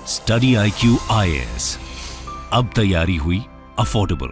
Study IQ IAS, अब तैयारी हुई अफोर्डेबल।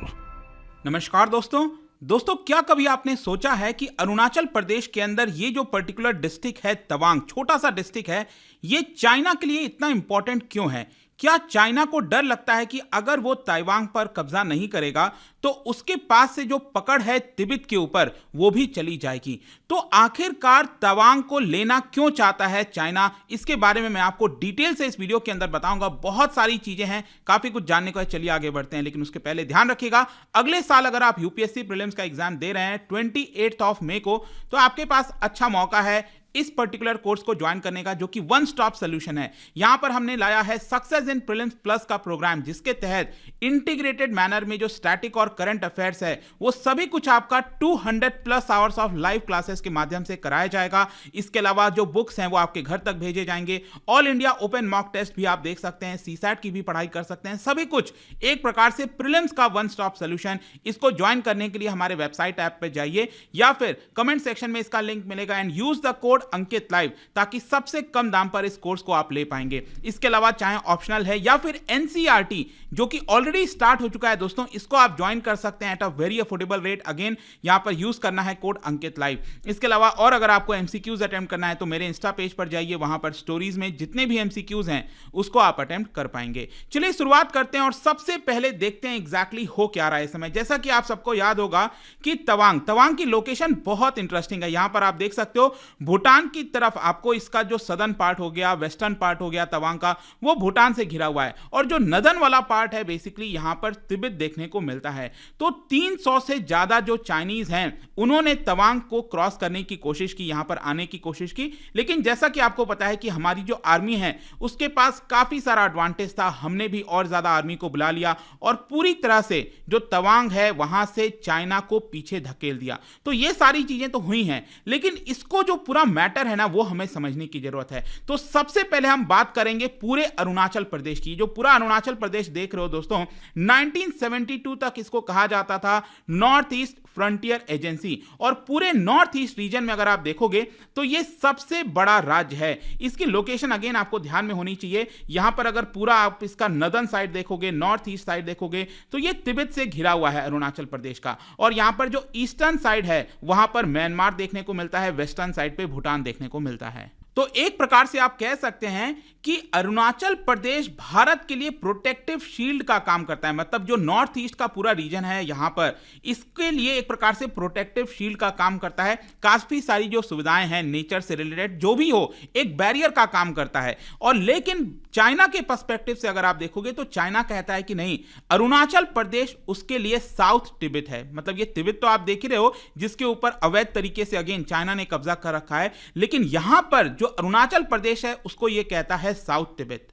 नमस्कार दोस्तों, क्या कभी आपने सोचा है कि अरुणाचल प्रदेश के अंदर ये जो पर्टिकुलर डिस्ट्रिक्ट है तवांग, छोटा सा डिस्ट्रिक्ट है, ये चाइना के लिए इतना इंपॉर्टेंट क्यों है? क्या चाइना को डर लगता है कि अगर वो ताइवान पर कब्जा नहीं करेगा तो उसके पास से जो पकड़ है तिब्बत के ऊपर वो भी चली जाएगी? तो आखिरकार तवांग को लेना क्यों चाहता है चाइना, इसके बारे में मैं आपको डिटेल से इस वीडियो के अंदर बताऊंगा। बहुत सारी चीजें हैं, काफी कुछ जानने को है। चलिए आगे बढ़ते हैं, लेकिन उसके पहले ध्यान रखिएगा, अगले साल अगर आप यूपीएससी प्रीलिम्स का एग्जाम दे रहे हैं 28 मई को, तो आपके पास अच्छा मौका है इस पर्टिकुलर कोर्स को ज्वाइन करने का, जो कि वन स्टॉप सॉल्यूशन है। यहां पर हमने लाया है सक्सेस इन प्रीलिम्स प्लस का प्रोग्राम, जिसके तहत इंटीग्रेटेड मैनर में जो स्टैटिक और करंट अफेयर्स है वो सभी कुछ आपका 200+ आवर्स ऑफ लाइव क्लासेस के माध्यम से कराया जाएगा। इसके अलावा जो बुक्स हैं वो आपके घर तक भेजे जाएंगे। All India open mock test भी आप देख सकते हैं, सीसैट की भी पढ़ाई कर सकते हैं। सभी कुछ एक प्रकार से प्रीलिम्स का वन स्टॉप सॉल्यूशन। इसको ज्वाइन करने के लिए हमारे वेबसाइट ऐप पे जाइए या फिर कमेंट सेक्शन में इसका लिंक मिलेगा and use the code Ankit live, ताकि सबसे कम दाम पर इस कोर्स को आप ले पाएंगे। इसके अलावा चाहे ऑप्शनल है या फिर एनसीईआरटी जो कि ऑलरेडी स्टार्ट हो चुका है दोस्तों, इसको आप ज्वाइन कर सकते हैं at a very affordable rate. Again यहां पर यूज करना है कोड अंकित लाइव। इसके अलावा और अगर आपको एमसीक्यूज अटेम्प्ट करना है तो मेरे इंस्टा पेज पर जाइए, वहां पर स्टोरीज में जितने भी एमसीक्यूज हैं उसको आप अटेम्प्ट कर पाएंगे। चलिए शुरुआत करते हैं और सबसे पहले देखते हैं एग्जैक्टली हो क्या रहा है इस समय। जैसा कि आप सबको याद होगा कि तवांग की लोकेशन बहुत इंटरेस्टिंग है। यहां पर आप देख सकते हो भूटान की तरफ आपको इसका जो सदर्न पार्ट हो गया, वेस्टर्न पार्ट हो गया तवांग का, वो भूटान से घिरा हुआ है, और जो नदन वाला पार्ट है बेसिकली यहां पर तिब्बत देखने को मिलता है। तो 300 से ज्यादा जो चाइनीज हैं उन्होंने तवांग को क्रॉस करने की कोशिश की, यहां पर आने की कोशिश की, लेकिन जैसा कि आपको पता है कि हमारी जो आर्मी है उसके पास काफी सारा एडवांटेज था। हमने भी और ज्यादा आर्मी को बुला लिया और पूरी तरह से जो तवांग है वहां से चाइना को पीछे धकेल दिया। तो ये सारी चीजें तो हुई हैं, लेकिन इसको जो पूरा मैटर है ना वो हमें समझने की जरूरत है। तो सबसे पहले हम बात करेंगे पूरे अरुणाचल प्रदेश की। जो पूरा अरुणाचल प्रदेश देख रहे हो दोस्तों, 1972 तक इसको कहा जाता था नॉर्थ ईस्ट फ्रंटियर एजेंसी, और पूरे नॉर्थ ईस्ट रीजन में अगर आप देखोगे तो ये सबसे बड़ा राज्य है। इसकी लोकेशन अगेन आपको ध्यान में होनी चाहिए। यहां पर अगर पूरा आप इसका नदन साइड देखोगे, नॉर्थ ईस्ट साइड देखोगे, तो ये तिब्बत से घिरा हुआ है अरुणाचल प्रदेश का, और यहां पर जो ईस्टर्न साइड है वहां पर म्यांमार देखने को मिलता है, वेस्टर्न साइड पे भूटान देखने को मिलता है। तो एक प्रकार से आप कह सकते हैं कि अरुणाचल प्रदेश भारत के लिए प्रोटेक्टिव शील्ड का काम करता है। मतलब जो नॉर्थ ईस्ट का पूरा रीजन है यहां पर, इसके लिए एक प्रकार से प्रोटेक्टिव शील्ड का काम करता है। काफी सारी जो सुविधाएं हैं नेचर से रिलेटेड जो भी हो, एक बैरियर का काम करता है। और लेकिन चाइना के पर्सपेक्टिव से अगर आप देखोगे तो चाइना कहता है कि नहीं, अरुणाचल प्रदेश उसके लिए साउथ तिब्बत है। मतलब ये तिब्बत तो आप देख ही रहे हो जिसके ऊपर अवैध तरीके से अगेन चाइना ने कब्जा कर रखा है, लेकिन यहां पर जो अरुणाचल प्रदेश है उसको यह कहता है साउथ तिब्बत।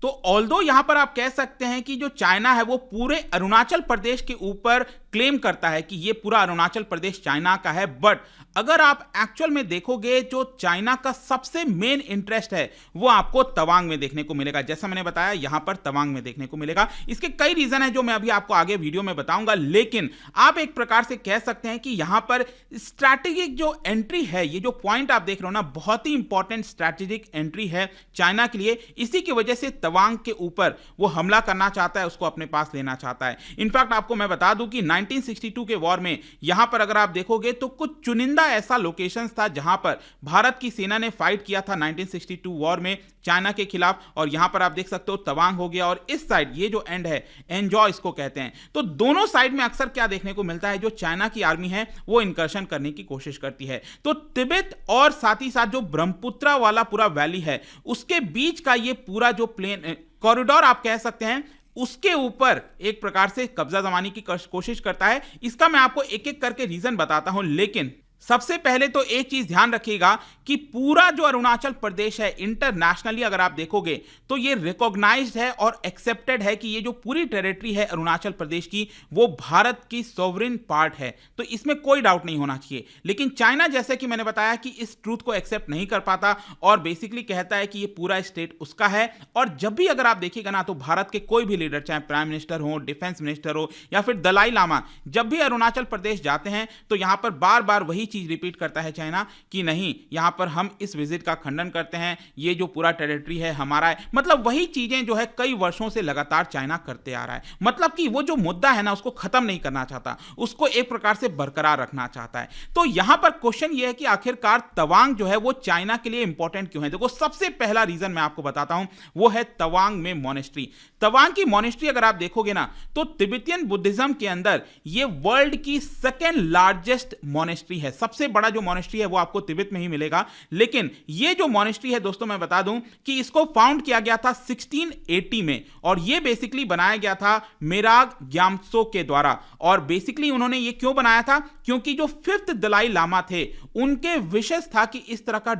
तो ऑल्दो यहां पर आप कह सकते हैं कि जो चाइना है वो पूरे अरुणाचल प्रदेश के ऊपर क्लेम करता है कि ये पूरा अरुणाचल प्रदेश चाइना का है, बट अगर आप एक्चुअल में देखोगे जो चाइना का सबसे मेन इंटरेस्ट है वो आपको तवांग में देखने को मिलेगा। जैसा मैंने बताया यहां पर तवांग में देखने को मिलेगा। इसके कई रीजन है जो मैं अभी आपको आगे वीडियो में बताऊंगा, लेकिन आप एक प्रकार से कह सकते हैं कि यहां पर स्ट्रैटेजिक जो एंट्री है, ये जो पॉइंट आप देख रहे हो ना, बहुत ही इंपॉर्टेंट स्ट्रैटेजिक एंट्री है चाइना के लिए। इसी की वजह से तवांग के ऊपर वो हमला करना चाहता है, उसको अपने पास लेना चाहता है। इनफैक्ट आपको मैं बता दूं कि 1962 के वॉर में यहां पर अगर आप देखोगे तो कुछ चुनिंदा ऐसा लोकेशंस था जहां पर भारत की सेना ने फाइट किया था 1962 वॉर में चाइना के खिलाफ, और यहां पर आप देख सकते हो तवांग हो गया, और इस साइड ये जो एंड है एंजॉय इसको कहते हैं। तो दोनों साइड में अक्सर क्या देखने को मिलता है, जो चाइना की आर्मी है वो इंकर्शन करने की कोशिश करती है। तो तिब्बत और साथ ही साथ जो ब्रह्मपुत्र वाला पूरा वैली है उसके बीच का ये पूरा जो प्लेन कॉरिडोर आप कह सकते हैं, उसके ऊपर एक प्रकार से कब्जा जमाने की कोशिश करता है। इसका मैं आपको एक एक करके रीजन बताता हूं, लेकिन सबसे पहले तो एक चीज ध्यान रखिएगा कि पूरा जो अरुणाचल प्रदेश है इंटरनेशनली अगर आप देखोगे तो ये रिकॉग्नाइज्ड है और एक्सेप्टेड है कि ये जो पूरी टेरिटरी है अरुणाचल प्रदेश की वो भारत की सोवरेन पार्ट है। तो इसमें कोई डाउट नहीं होना चाहिए। लेकिन चाइना, जैसे कि मैंने बताया, कि इस ट्रूथ को एक्सेप्ट नहीं कर पाता और बेसिकली कहता है कि ये पूरा स्टेट उसका है। और जब भी अगर आप देखिएगा ना तो भारत के कोई भी लीडर, चाहे प्राइम मिनिस्टर हो, डिफेंस मिनिस्टर हो या फिर दलाई लामा, जब भी अरुणाचल प्रदेश जाते हैं तो यहां पर बार बार वही चीज रिपीट करता है चाइना कि नहीं, यहां पर हम इस विजिट का खंडन करते हैं, ये जो पूरा टेरिटरी है हमारा है। मतलब वही चीजें जो है कई वर्षों से लगातार चाइना करते आ रहा है। मतलब कि वो जो मुद्दा है ना उसको खत्म नहीं करना चाहता, उसको एक प्रकार से बरकरार रखना चाहता है। तो यहां पर क्वेश्चन ये है कि आखिरकार तवांग जो है वो चाइना के लिए इंपॉर्टेंट क्यों है। देखो, सबसे पहला रीजन मैं आपको बताता हूं, वो है तवांग में मॉनेस्ट्री। तवांग की मॉनेस्ट्री अगर आप देखोगे ना तो तिब्बतियन बुद्धिज्म के अंदर ये वर्ल्ड की सेकेंड लार्जेस्ट मॉनेस्ट्री है। सबसे बड़ा जो मॉनेस्ट्री है वो आपको तिब्बत में ही मिलेगा। लेकिन ये जो मॉनेस्ट्री है दोस्तों, मैं बता दूं कि इसको फाउंड किया गया था 1680 में, और ये बेसिकली बनाया गया था मेराग ग्याम्सो के द्वारा। और बेसिकली उन्होंने ये क्यों बनाया था, क्योंकि जो 5th दलाई लामा थे उनके विशेष था कि इस तरह का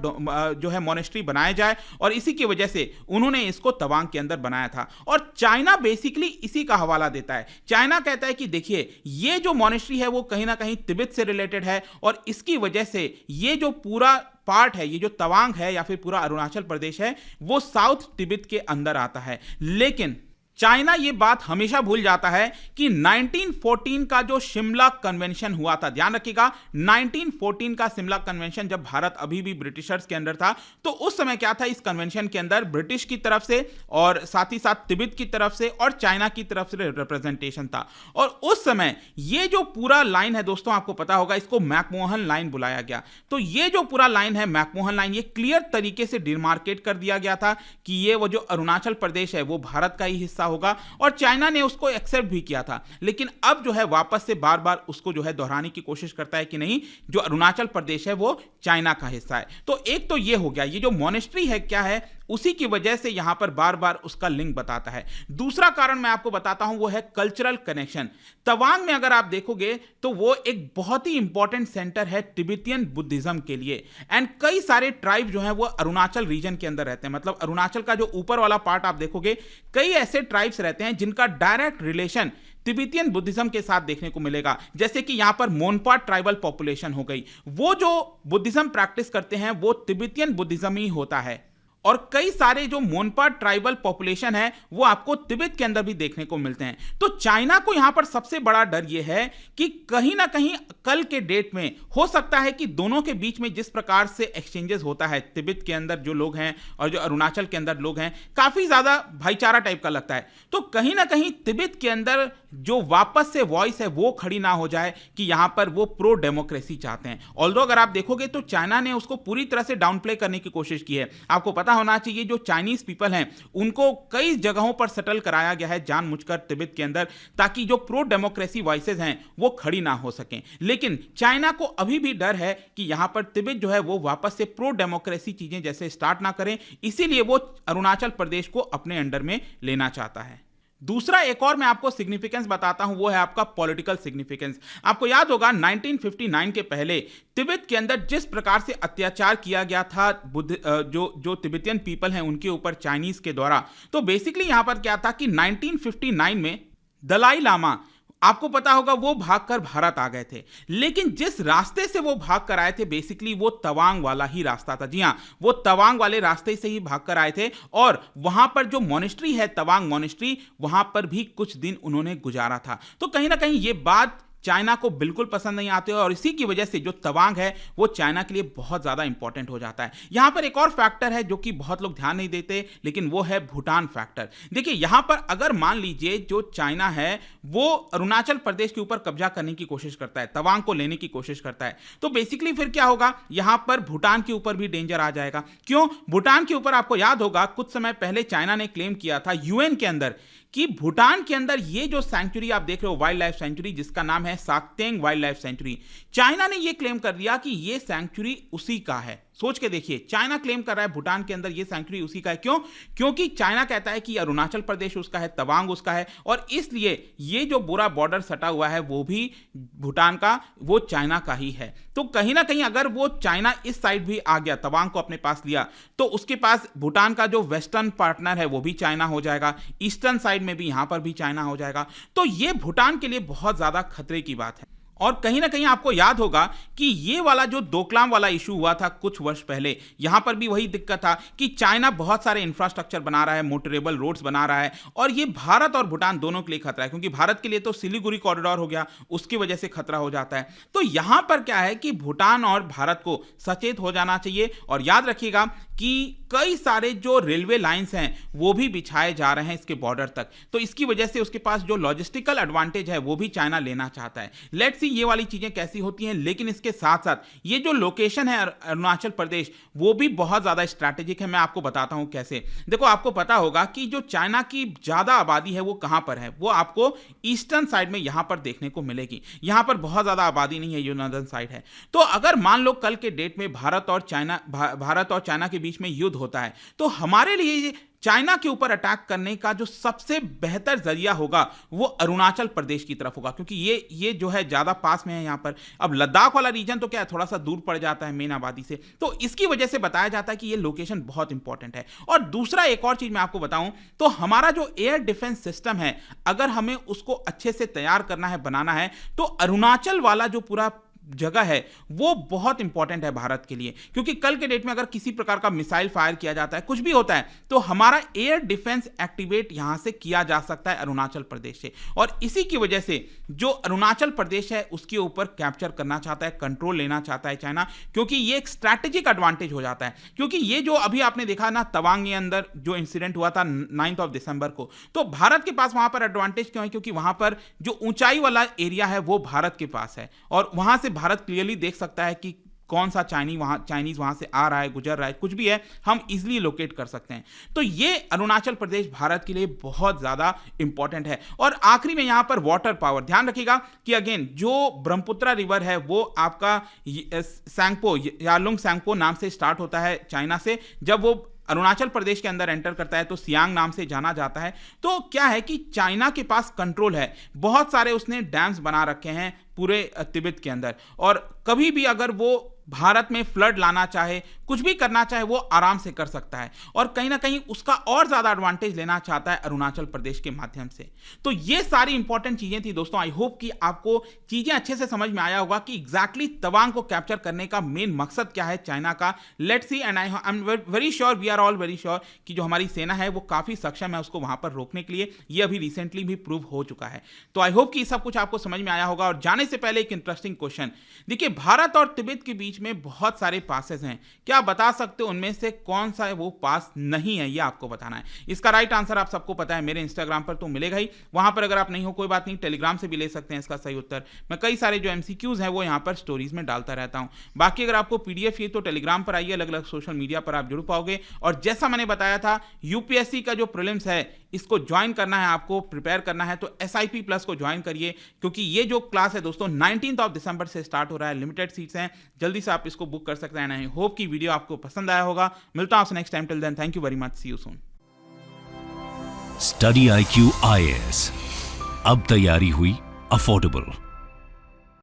जो है मॉनेस्ट्री बनाया जाए, और इसी की वजह से उन्होंने इसको तवांग के अंदर बनाया था। और चाइना बेसिकली इसी का हवाला देता है। चाइना कहता है कि देखिए, ये जो मॉनेस्ट्री है वो कहीं ना कहीं तिब्बत से रिलेटेड है, और इसकी वजह से ये जो पूरा पार्ट है, ये जो तवांग है या फिर पूरा अरुणाचल प्रदेश है, वो साउथ तिब्बत के अंदर आता है। लेकिन चाइना ये बात हमेशा भूल जाता है कि 1914 का जो शिमला कन्वेंशन हुआ था, ध्यान रखिएगा, 1914 का शिमला कन्वेंशन, जब भारत अभी भी ब्रिटिशर्स के अंदर था, तो उस समय क्या था, इस कन्वेंशन के अंदर ब्रिटिश की तरफ से और साथ ही साथ तिब्बत की तरफ से और चाइना की तरफ से रिप्रेजेंटेशन था। और उस समय ये जो पूरा लाइन है दोस्तों, आपको पता होगा, इसको मैकमोहन लाइन बुलाया गया। तो ये जो पूरा लाइन है मैकमोहन लाइन, ये क्लियर तरीके से डिमार्केट कर दिया गया था कि ये वो जो अरुणाचल प्रदेश है वो भारत का ही हिस्सा होगा, और चाइना ने उसको एक्सेप्ट भी किया था। लेकिन अब जो है वापस से बार बार उसको जो है दोहराने की कोशिश करता है कि नहीं, जो अरुणाचल प्रदेश है वो चाइना का हिस्सा है। तो एक तो ये हो गया, ये जो मॉनेस्ट्री है क्या है, उसी की वजह से यहां पर बार बार उसका लिंक बताता है। दूसरा कारण मैं आपको बताता हूं, वो है कल्चरल कनेक्शन। तवांग में अगर आप देखोगे तो वो एक बहुत ही इंपॉर्टेंट सेंटर है तिब्बतियन बुद्धिज्म के लिए, एंड कई सारे ट्राइब जो हैं वो अरुणाचल रीजन के अंदर रहते हैं। मतलब अरुणाचल का जो ऊपर वाला पार्ट आप देखोगे, कई ऐसे ट्राइब्स रहते हैं जिनका डायरेक्ट रिलेशन तिब्बतियन बुद्धिज्म के साथ देखने को मिलेगा। जैसे कि यहां पर मोनपा ट्राइबल पॉपुलेशन हो गई, वो जो बुद्धिज्म प्रैक्टिस करते हैं वो तिब्बतियन बुद्धिज्म ही होता है। और कई सारे जो मोनपा ट्राइबल पॉपुलेशन है वो आपको तिब्बत के अंदर भी देखने को मिलते हैं। तो चाइना को यहां पर सबसे बड़ा डर यह है कि कहीं ना कहीं कल के डेट में हो सकता है कि दोनों के बीच में जिस प्रकार से एक्सचेंजेस होता है, तिब्बत के अंदर जो लोग हैं और जो अरुणाचल के अंदर लोग हैं, काफी ज्यादा भाईचारा टाइप का लगता है। तो कहीं ना कहीं तिब्बत के अंदर जो वापस से वॉइस है वो खड़ी ना हो जाए कि यहां पर वो प्रो डेमोक्रेसी चाहते हैं। ऑल्दो अगर आप देखोगे तो चाइना ने उसको पूरी तरह से डाउन प्ले करने की कोशिश की है। आपको पता होना चाहिए, जो चाइनीज पीपल हैं उनको कई जगहों पर सेटल कराया गया है जानबूझकर तिब्बत के अंदर, ताकि जो प्रो डेमोक्रेसी वॉइसेस हैं वो खड़ी ना हो सकें। लेकिन चाइना को अभी भी डर है कि यहां पर तिब्बत जो है वो वापस से प्रो डेमोक्रेसी चीजें जैसे स्टार्ट ना करें, इसीलिए वो अरुणाचल प्रदेश को अपने अंडर में लेना चाहता है। दूसरा एक और मैं आपको सिग्निफिकेंस बताता हूं, वो है आपका पॉलिटिकल सिग्निफिकेंस। आपको याद होगा 1959 के पहले तिब्बत के अंदर जिस प्रकार से अत्याचार किया गया था जो तिब्बतियन पीपल हैं उनके ऊपर चाइनीज के द्वारा। तो बेसिकली यहां पर क्या था कि 1959 में दलाई लामा, आपको पता होगा, वो भागकर भारत आ गए थे। लेकिन जिस रास्ते से वो भागकर आए थे बेसिकली वो तवांग वाला ही रास्ता था। जी हां, वो तवांग वाले रास्ते से ही भागकर आए थे, और वहां पर जो मॉनेस्ट्री है तवांग मॉनेस्ट्री, वहां पर भी कुछ दिन उन्होंने गुजारा था। तो कहीं ना कहीं ये बात चाइना को बिल्कुल पसंद नहीं आती है, और इसी की वजह से जो तवांग है वो चाइना के लिए बहुत ज़्यादा इंपॉर्टेंट हो जाता है। यहां पर एक और फैक्टर है जो कि बहुत लोग ध्यान नहीं देते, लेकिन वो है भूटान फैक्टर। देखिए, यहां पर अगर मान लीजिए जो चाइना है वो अरुणाचल प्रदेश के ऊपर कब्जा करने की कोशिश करता है, तवांग को लेने की कोशिश करता है, तो बेसिकली फिर क्या होगा, यहां पर भूटान के ऊपर भी डेंजर आ जाएगा। क्यों? भूटान के ऊपर आपको याद होगा कुछ समय पहले चाइना ने क्लेम किया था यूएन के अंदर कि भूटान के अंदर ये जो सैंक्चुरी आप देख रहे हो, वाइल्ड लाइफ सेंचुरी, जिसका नाम है साक्तेंग वाइल्ड लाइफ सेंचुरी, चाइना ने ये क्लेम कर दिया कि ये सैंक्चुरी उसी का है। सोच के देखिए, चाइना क्लेम कर रहा है भूटान के अंदर ये सैंक्चुरी उसी का है। क्यों? क्योंकि चाइना कहता है कि अरुणाचल प्रदेश उसका है, तवांग उसका है, और इसलिए ये जो पूरा बॉर्डर सटा हुआ है वो भी भूटान का, वो चाइना का ही है। तो कहीं ना कहीं अगर वो चाइना इस साइड भी आ गया, तवांग को अपने पास लिया, तो उसके पास भूटान का जो वेस्टर्न पार्टनर है वो भी चाइना हो जाएगा, ईस्टर्न साइड में भी यहां पर भी चाइना हो जाएगा। तो ये भूटान के लिए बहुत ज्यादा खतरे की बात है। और कहीं ना कहीं आपको याद होगा कि ये वाला जो डोकलाम वाला इशू हुआ था कुछ वर्ष पहले, यहां पर भी वही दिक्कत था कि चाइना बहुत सारे इंफ्रास्ट्रक्चर बना रहा है, मोटरेबल रोड्स बना रहा है, और ये भारत और भूटान दोनों के लिए खतरा है, क्योंकि भारत के लिए तो सिलीगुड़ी कॉरिडोर हो गया, उसकी वजह से खतरा हो जाता है। तो यहां पर क्या है कि भूटान और भारत को सचेत हो जाना चाहिए, और याद रखिएगा कि कई सारे जो रेलवे लाइंस हैं वो भी बिछाए जा रहे हैं इसके बॉर्डर तक, तो इसकी वजह से उसके पास जो लॉजिस्टिकल एडवांटेज है वो भी चाइना लेना चाहता है। लेट्स सी ये वाली चीजें कैसी होती हैं। लेकिन इसके साथ साथ ये जो लोकेशन है अरुणाचल प्रदेश, वो भी बहुत ज्यादा स्ट्रैटेजिक है। मैं आपको बताता हूं कैसे। देखो, आपको पता होगा कि जो चाइना की ज्यादा आबादी है वो कहां पर है, वो आपको ईस्टर्न साइड में यहां पर देखने को मिलेगी। यहां पर बहुत ज्यादा आबादी नहीं है, ये नॉर्दर्न साइड है। तो अगर मान लो कल के डेट में भारत और चाइना के बीच में युद्ध होता है, तो हमारे लिए चाइना के ऊपर अटैक करने का जो सबसे बेहतर जरिया होगा वो अरुणाचल प्रदेश की तरफ होगा, क्योंकि ये जो है ज्यादा पास में है यहां पर। अब लद्दाख वाला रीजन तो क्या है, थोड़ा सा दूर पड़ जाता है मेन आबादी से, तो इसकी वजह से बताया जाता है कि ये लोकेशन बहुत इंपॉर्टेंट है। और दूसरा एक और चीज मैं आपको बताऊं तो हमारा जो एयर डिफेंस सिस्टम है, अगर हमें उसको अच्छे से तैयार करना है, बनाना है, तो अरुणाचल वाला जो पूरा जगह है वो बहुत इंपॉर्टेंट है भारत के लिए, क्योंकि कल के डेट में अगर किसी प्रकार का मिसाइल फायर किया जाता है, कुछ भी होता है, तो हमारा एयर डिफेंस एक्टिवेट यहां से किया जा सकता है अरुणाचल प्रदेश से। और इसी की वजह से जो अरुणाचल प्रदेश है उसके ऊपर कैप्चर करना चाहता है, कंट्रोल लेना चाहता है चाइना, क्योंकि ये एक स्ट्रैटेजिक एडवांटेज हो जाता है। क्योंकि ये जो अभी आपने देखा ना तवांग के अंदर जो इंसिडेंट हुआ था 9 दिसंबर को, तो भारत के पास वहां पर एडवांटेज क्यों है, क्योंकि वहां पर जो ऊंचाई वाला एरिया है वो भारत के पास है, और वहां से भारत क्लियरली देख सकता है कि कौन सा चाइनीज वहां से आ रहा है, गुजर रहा है, कुछ भी है, हम इजीली लोकेट कर सकते हैं। तो ये अरुणाचल प्रदेश भारत के लिए बहुत ज्यादा इंपॉर्टेंट है। और आखिरी में यहां पर वाटर पावर, ध्यान रखिएगा कि अगेन जो ब्रह्मपुत्रा रिवर है वो आपका सैंगपो, यालुंग सैंगपो नाम से स्टार्ट होता है चाइना से। जब वो अरुणाचल प्रदेश के अंदर एंटर करता है तो सियांग नाम से जाना जाता है। तो क्या है कि चाइना के पास कंट्रोल है, बहुत सारे उसने डैम्स बना रखे हैं पूरे तिब्बत के अंदर, और कभी भी अगर वो भारत में फ्लड लाना चाहे, कुछ भी करना चाहे, वो आराम से कर सकता है, और कहीं ना कहीं उसका और ज्यादा एडवांटेज लेना चाहता है अरुणाचल प्रदेश के माध्यम से। तो ये सारी इंपॉर्टेंट चीजें थी दोस्तों। आई होप कि आपको चीजें अच्छे से समझ में आया होगा कि एग्जैक्टली तवांग को कैप्चर करने का मेन मकसद क्या है चाइना का। Let's see, and I am very sure, we are all very sure कि जो हमारी सेना है वो काफी सक्षम है उसको वहां पर रोकने के लिए। ये अभी रिसेंटली भी प्रूव हो चुका है। तो आई होप कि सब कुछ आपको समझ में आया होगा। और जाने से पहले एक इंटरेस्टिंग क्वेश्चन, देखिए भारत और तिब्बत के बीच में बहुत सारे पासेस हैं, क्या बता सकते हो उनमें से कौन सा वो पास नहीं है, ये आपको बताना है। इसका राइट आंसर आप सबको पता है, मेरे इंस्टाग्राम पर तो मिलेगा ही, वहां पर अगर आप नहीं हो कोई बात नहीं, टेलीग्राम से भी ले सकते हैं इसका सही उत्तर। मैं कई सारे जो एमसीक्यूज हैं वो यहां पर स्टोरीज में डालता रहता हूं। बाकी अगर आपको पीडीएफ चाहिए तो टेलीग्राम पर आइए, अलग अलग सोशल मीडिया पर आप जुड़ पाओगे। और जैसा मैंने बताया था, यूपीएससी का जो प्रीलिम्स है इसको ज्वाइन करना है, आपको प्रिपेयर करना है, तो SIP प्लस को ज्वाइन करिए, क्योंकि ये जो क्लास है दोस्तों 19 दिसंबर से स्टार्ट हो रहा है, लिमिटेड सीट्स हैं, जल्दी से आप इसको बुक कर सकते हैं। आई होप कि वीडियो आपको पसंद आया होगा। मिलता हूं आपसे next time, till then thank you very much, see you soon. Study IQ IAS, अब तैयारी हुई अफोर्डेबल।